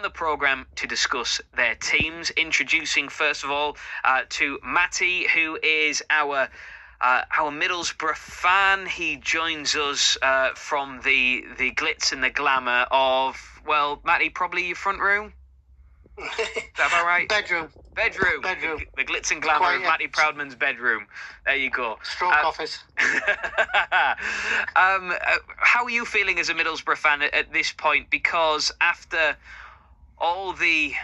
the programme to discuss their teams. Introducing, first of all, to Matty, who is our Middlesbrough fan. He joins us from the glitz and the glamour of, well, Matty, probably your front room? Is that about right? Bedroom. The glitz and glamour of Matty Proudman's bedroom. There you go. Stroke office. How are you feeling as a Middlesbrough fan at this point? Because after all the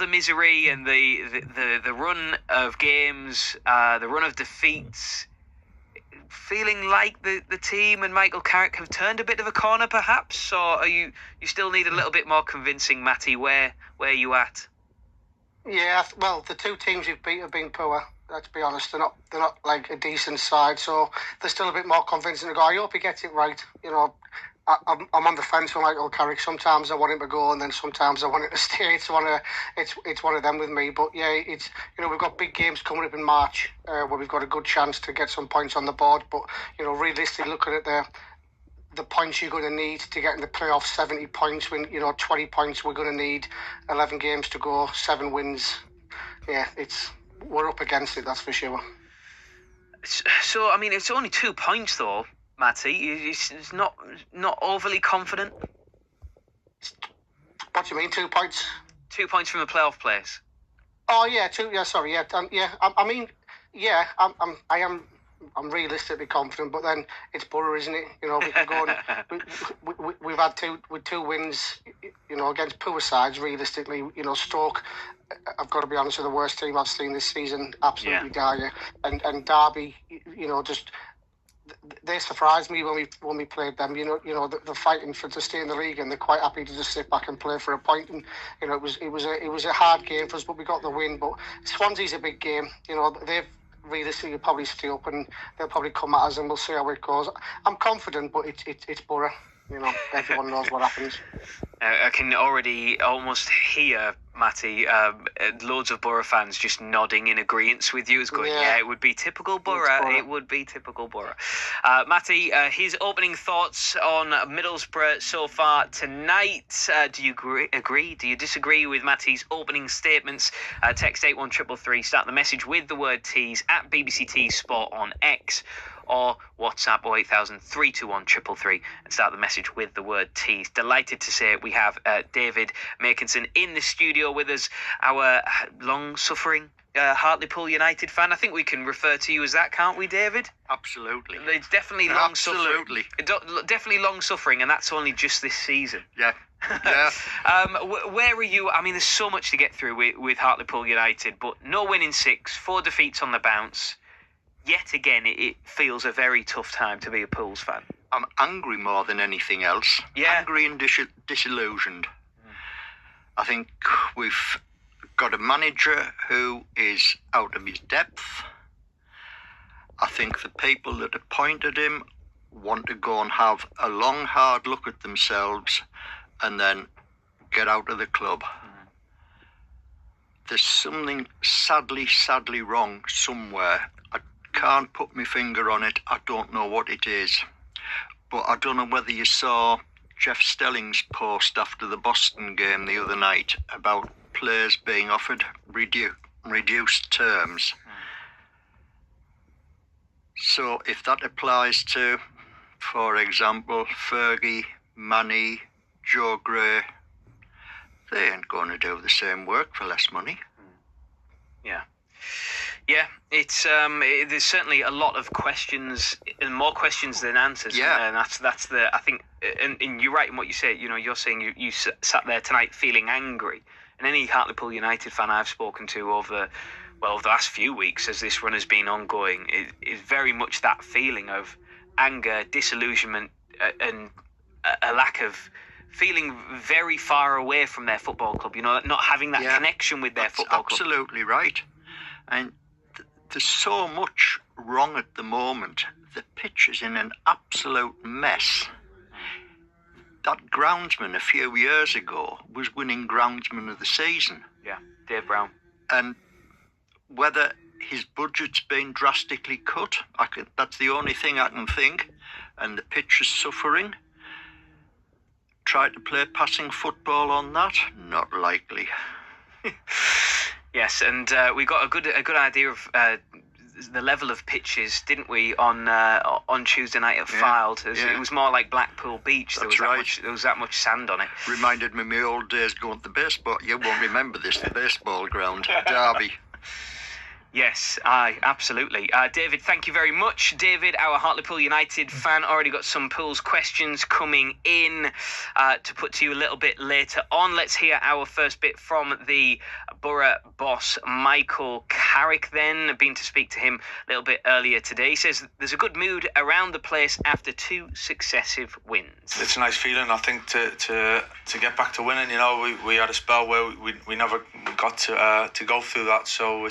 misery and the run of games, the run of defeats, feeling like the team and Michael Carrick have turned a bit of a corner, perhaps, or are you still need a little bit more convincing, Matty? Where are you at? Yeah, well, the two teams you've beat have been poor. Let's be honest, they're not like a decent side, so they're still a bit more convincing to go. I hope he gets it right. You know, I'm on the fence with Michael Carrick. Sometimes I want him to go, and then sometimes I want him to stay. It's one of them with me. But yeah, it's, you know, we've got big games coming up in March where we've got a good chance to get some points on the board. But you know, realistically, looking at the points you're going to need to get in the playoffs, 70 points. When, you know, 20 points, we're going to need 11 games to go, 7 wins. Yeah, we're up against it, that's for sure. So, I mean, it's only 2 points though, Matty. It's not overly confident. What do you mean, 2 points? 2 points from a playoff place. Oh yeah, 2. Yeah, sorry. Yeah, I mean, yeah, I'm realistically confident, but then it's Borough, isn't it? You know, we can go and we've had two wins, you know, against poor sides. Realistically, you know, Stoke, I've got to be honest, are the worst team I've seen this season. Absolutely dire, and Derby, you know, just they surprised me when we played them. You know, they're fighting to stay in the league, and they're quite happy to just sit back and play for a point. And you know, it was a hard game for us, but we got the win. But Swansea's a big game. You know, they've realistically probably stay up, and they'll probably come at us, and we'll see how it goes. I'm confident, but it's Borough. You know, everyone knows what happens. I can already almost hear, Matty, loads of Borough fans just nodding in agreement with you, as going, yeah, it would be typical Borough. It would be typical Borough. Matty, his opening thoughts on Middlesbrough so far tonight. Do you agree? Do you disagree with Matty's opening statements? Text 81333, start the message with the word tease at BBC Tees Sport on X, or WhatsApp 08000 321 333 and start the message with the word tease. Delighted to say we have David Makinson in the studio with us, our long-suffering Hartlepool United fan. I think we can refer to you as that, can't we, David? Absolutely. It's definitely long-suffering. Definitely long-suffering, and that's only just this season. Yeah. Yeah. Where are you? I mean, there's so much to get through with Hartlepool United, but no win in 6, 4 defeats on the bounce. Yet again, it feels a very tough time to be a Pools fan. I'm angry more than anything else. Yeah. Angry and disillusioned. I think we've got a manager who is out of his depth. I think the people that appointed him want to go and have a long, hard look at themselves and then get out of the club. There's something sadly wrong somewhere. I can't put my finger on it. I don't know what it is. But I don't know whether you saw Jeff Stelling's post after the Boston game the other night about players being offered reduced terms. So if that applies to, for example, Fergie, Manny, Joe Gray, they ain't going to do the same work for less money. Yeah, it's there's certainly a lot of questions, and more questions than answers. Yeah, and that's the, I think, and you're right in what you say. You know, you're saying you sat there tonight feeling angry, and any Hartlepool United fan I've spoken to over the last few weeks, as this run has been ongoing, is very much that feeling of anger, disillusionment, and a lack of feeling very far away from their football club. You know, not having that connection with their football club. Absolutely right, and there's so much wrong at the moment. The pitch is in an absolute mess. That groundsman a few years ago was winning groundsman of the season. Yeah, Dave Brown. And whether his budget's been drastically cut, that's the only thing I can think. And the pitch is suffering. try to play passing football on that? Not likely. Yes, and we got a good idea of the level of pitches, didn't we, on Tuesday night at Fylde? It was more like Blackpool Beach. There was that much sand on it. Reminded me of my old days going to the baseball. You won't remember this, the baseball ground, Derby. Yes, aye, absolutely. David, thank you very much. David, our Hartlepool United fan, already got some Pools questions coming in to put to you a little bit later on. Let's hear our first bit from the Borough boss, Michael Carrick, then. Been to speak to him a little bit earlier today. He says there's a good mood around the place after 2 successive wins. It's a nice feeling, I think, to get back to winning. We had a spell where we never got to go through that, so